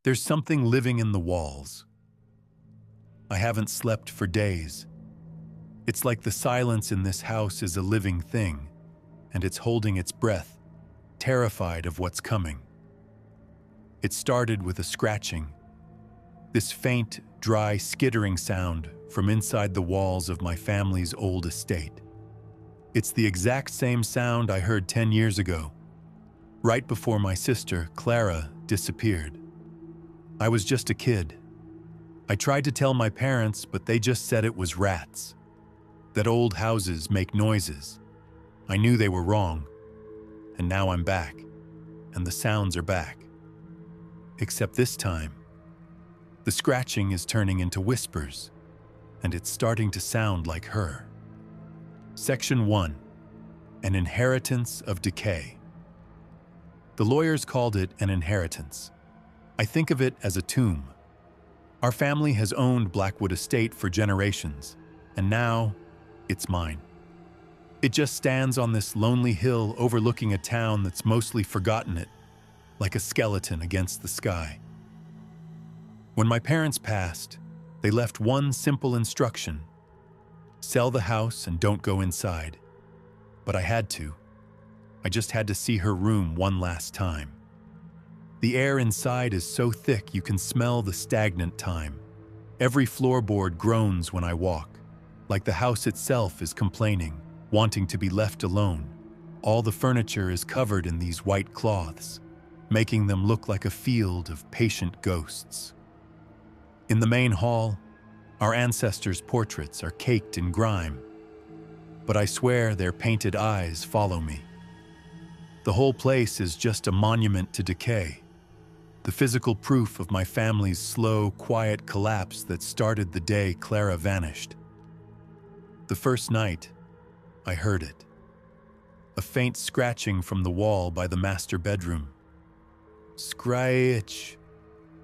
There's something living in the walls. I haven't slept for days. It's like the silence in this house is a living thing, and it's holding its breath, terrified of what's coming. It started with a scratching, this faint, dry, skittering sound from inside the walls of my family's old estate. It's the exact same sound I heard 10 years ago, right before my sister, Clara, disappeared. I was just a kid. I tried to tell my parents, but they just said it was rats, that old houses make noises. I knew they were wrong, and now I'm back, and the sounds are back. Except this time, the scratching is turning into whispers, and it's starting to sound like her. Section 1. An inheritance of decay. The lawyers called it an inheritance. I think of it as a tomb. Our family has owned Blackwood Estate for generations, and now it's mine. It just stands on this lonely hill overlooking a town that's mostly forgotten it, like a skeleton against the sky. When my parents passed, they left one simple instruction: sell the house and don't go inside. But I had to. I just had to see her room one last time. The air inside is so thick you can smell the stagnant time. Every floorboard groans when I walk, like the house itself is complaining, wanting to be left alone. All the furniture is covered in these white cloths, making them look like a field of patient ghosts. In the main hall, our ancestors' portraits are caked in grime, but I swear their painted eyes follow me. The whole place is just a monument to decay, the physical proof of my family's slow, quiet collapse that started the day Clara vanished. The first night, I heard it. A faint scratching from the wall by the master bedroom. Scratch,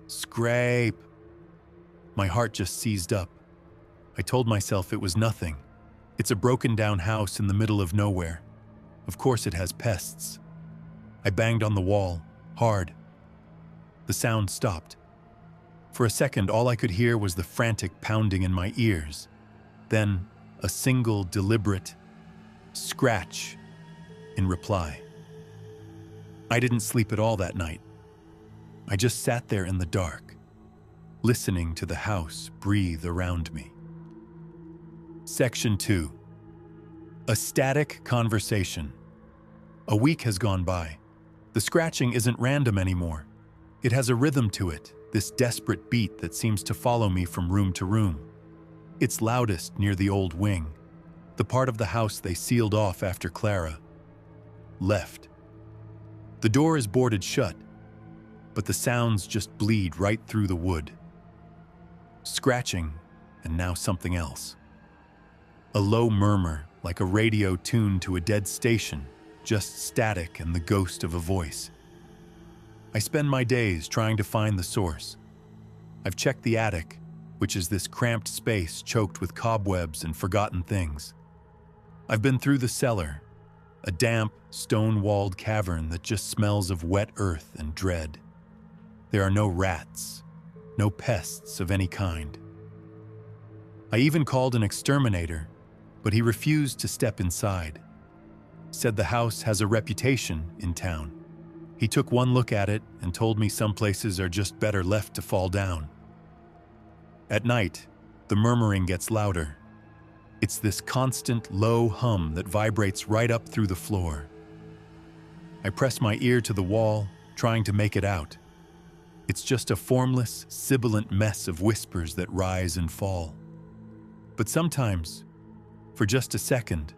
scrape. My heart just seized up. I told myself it was nothing. It's a broken-down house in the middle of nowhere. Of course it has pests. I banged on the wall, hard. The sound stopped. For a second, all I could hear was the frantic pounding in my ears. Then, a single, deliberate scratch in reply. I didn't sleep at all that night. I just sat there in the dark, listening to the house breathe around me. Section 2. A static conversation. A week has gone by. The scratching isn't random anymore. It has a rhythm to it, this desperate beat that seems to follow me from room to room. It's loudest near the old wing, the part of the house they sealed off after Clara left. The door is boarded shut, but the sounds just bleed right through the wood. Scratching, and now something else. A low murmur, like a radio tuned to a dead station, just static and the ghost of a voice. I spend my days trying to find the source. I've checked the attic, which is this cramped space choked with cobwebs and forgotten things. I've been through the cellar, a damp, stone-walled cavern that just smells of wet earth and dread. There are no rats, no pests of any kind. I even called an exterminator, but he refused to step inside. Said the house has a reputation in town. He took one look at it and told me some places are just better left to fall down. At night, the murmuring gets louder. It's this constant low hum that vibrates right up through the floor. I press my ear to the wall, trying to make it out. It's just a formless, sibilant mess of whispers that rise and fall. But sometimes, for just a second,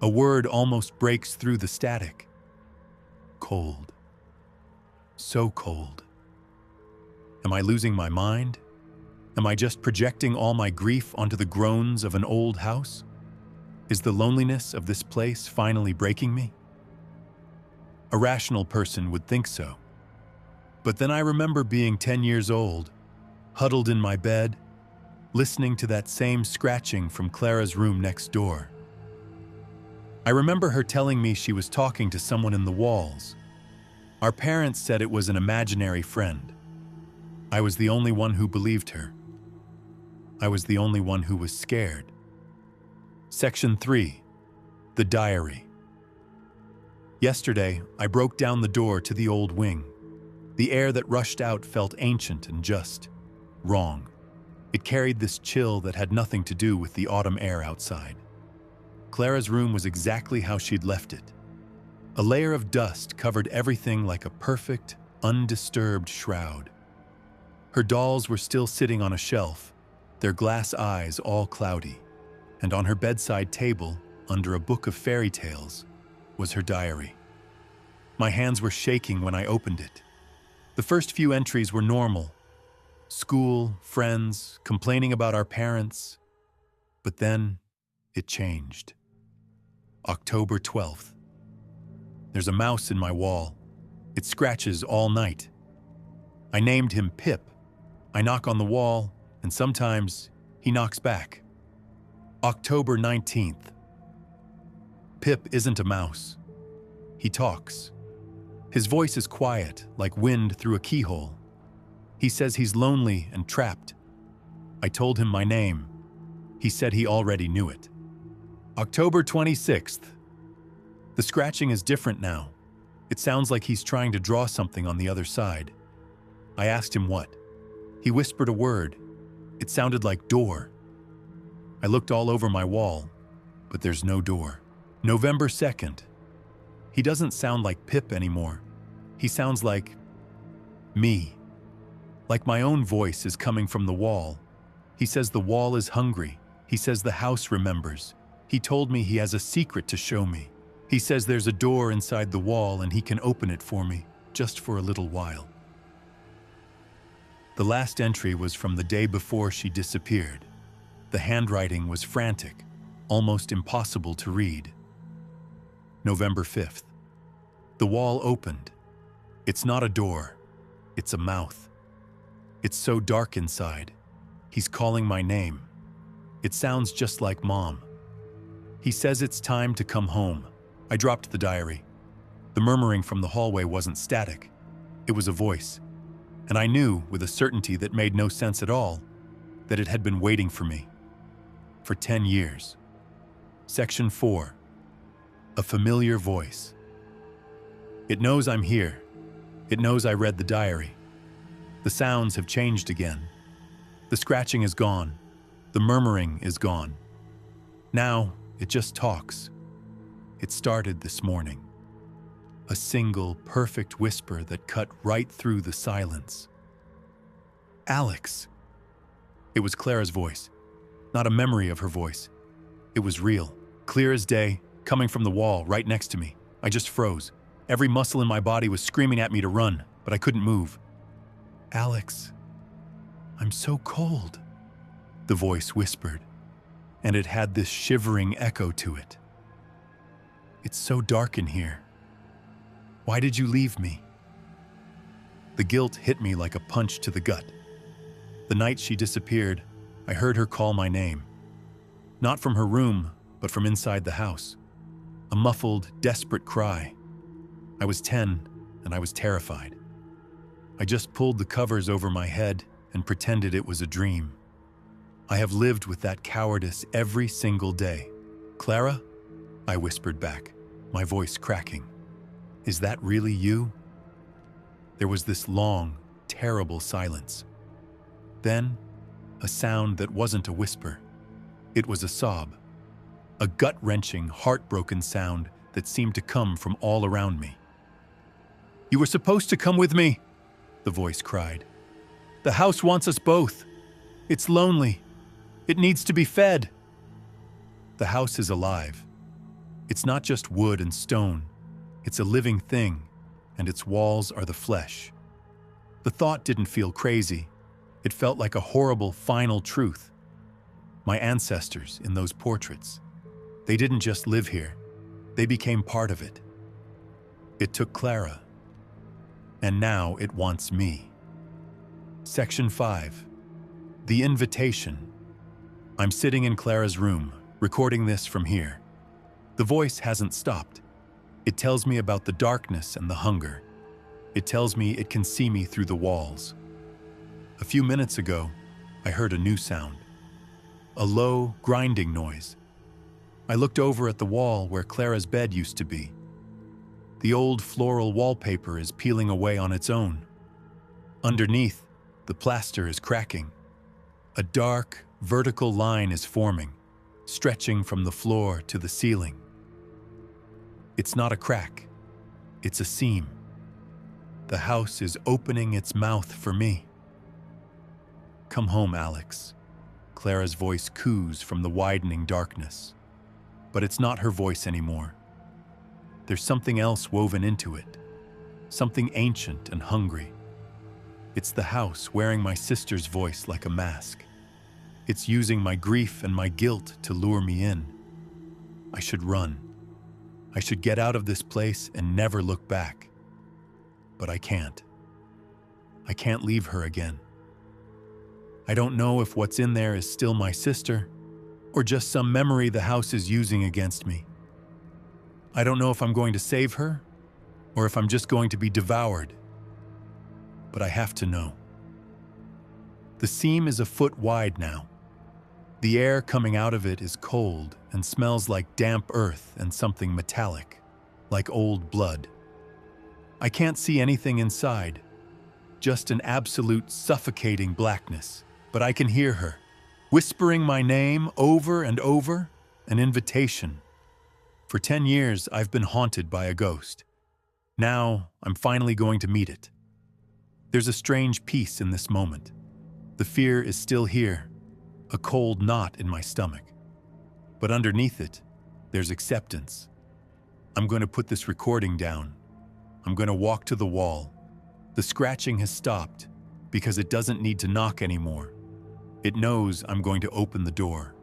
a word almost breaks through the static. Cold. So cold. Am I losing my mind? Am I just projecting all my grief onto the groans of an old house? Is the loneliness of this place finally breaking me? A rational person would think so. But then I remember being 10 years old, huddled in my bed, listening to that same scratching from Clara's room next door. I remember her telling me she was talking to someone in the walls. Our parents said it was an imaginary friend. I was the only one who believed her. I was the only one who was scared. Section 3. The Diary. Yesterday, I broke down the door to the old wing. The air that rushed out felt ancient and just wrong. It carried this chill that had nothing to do with the autumn air outside. Clara's room was exactly how she'd left it. A layer of dust covered everything like a perfect, undisturbed shroud. Her dolls were still sitting on a shelf, their glass eyes all cloudy, and on her bedside table, under a book of fairy tales, was her diary. My hands were shaking when I opened it. The first few entries were normal. School, friends, complaining about our parents. But then, it changed. October 12th. There's a mouse in my wall. It scratches all night. I named him Pip. I knock on the wall, and sometimes he knocks back. October 19th. Pip isn't a mouse. He talks. His voice is quiet, like wind through a keyhole. He says he's lonely and trapped. I told him my name. He said he already knew it. October 26th. The scratching is different now. It sounds like he's trying to draw something on the other side. I asked him what. He whispered a word. It sounded like door. I looked all over my wall, but there's no door. November 2nd. He doesn't sound like Pip anymore. He sounds like me. Like my own voice is coming from the wall. He says the wall is hungry. He says the house remembers. He told me he has a secret to show me. He says there's a door inside the wall and he can open it for me, just for a little while. The last entry was from the day before she disappeared. The handwriting was frantic, almost impossible to read. November 5th. The wall opened. It's not a door. It's a mouth. It's so dark inside. He's calling my name. It sounds just like Mom. He says it's time to come home. I dropped the diary. The murmuring from the hallway wasn't static. It was a voice. And I knew, with a certainty that made no sense at all, that it had been waiting for me. For 10 years. Section 4. A familiar voice. It knows I'm here. It knows I read the diary. The sounds have changed again. The scratching is gone. The murmuring is gone. Now, it just talks. It started this morning. A single, perfect whisper that cut right through the silence. Alex. It was Clara's voice. Not a memory of her voice. It was real, clear as day, coming from the wall right next to me. I just froze. Every muscle in my body was screaming at me to run, but I couldn't move. Alex, I'm so cold, the voice whispered, and it had this shivering echo to it. It's so dark in here. Why did you leave me? The guilt hit me like a punch to the gut. The night she disappeared, I heard her call my name. Not from her room, but from inside the house. A muffled, desperate cry. I was 10, and I was terrified. I just pulled the covers over my head and pretended it was a dream. I have lived with that cowardice every single day. Clara? I whispered back, my voice cracking. Is that really you? There was this long, terrible silence. Then, a sound that wasn't a whisper. It was a sob. A gut-wrenching, heartbroken sound that seemed to come from all around me. You were supposed to come with me, the voice cried. The house wants us both. It's lonely. It needs to be fed. The house is alive. It's not just wood and stone. It's a living thing, and its walls are the flesh. The thought didn't feel crazy. It felt like a horrible, final truth. My ancestors in those portraits, they didn't just live here. They became part of it. It took Clara. And now it wants me. Section 5. The Invitation. I'm sitting in Clara's room, recording this from here. The voice hasn't stopped. It tells me about the darkness and the hunger. It tells me it can see me through the walls. A few minutes ago, I heard a new sound. A low, grinding noise. I looked over at the wall where Clara's bed used to be. The old floral wallpaper is peeling away on its own. Underneath, the plaster is cracking. A dark, vertical line is forming, stretching from the floor to the ceiling. It's not a crack, it's a seam. The house is opening its mouth for me. "Come home, Alex." Clara's voice coos from the widening darkness. But it's not her voice anymore. There's something else woven into it, something ancient and hungry. It's the house wearing my sister's voice like a mask. It's using my grief and my guilt to lure me in. I should run. I should get out of this place and never look back. But I can't. I can't leave her again. I don't know if what's in there is still my sister, or just some memory the house is using against me. I don't know if I'm going to save her, or if I'm just going to be devoured. But I have to know. The seam is a foot wide now. The air coming out of it is cold and smells like damp earth and something metallic, like old blood. I can't see anything inside, just an absolute suffocating blackness. But I can hear her, whispering my name over and over, an invitation. For 10 years, I've been haunted by a ghost. Now, I'm finally going to meet it. There's a strange peace in this moment. The fear is still here, a cold knot in my stomach. But underneath it, there's acceptance. I'm going to put this recording down. I'm going to walk to the wall. The scratching has stopped because it doesn't need to knock anymore. It knows I'm going to open the door.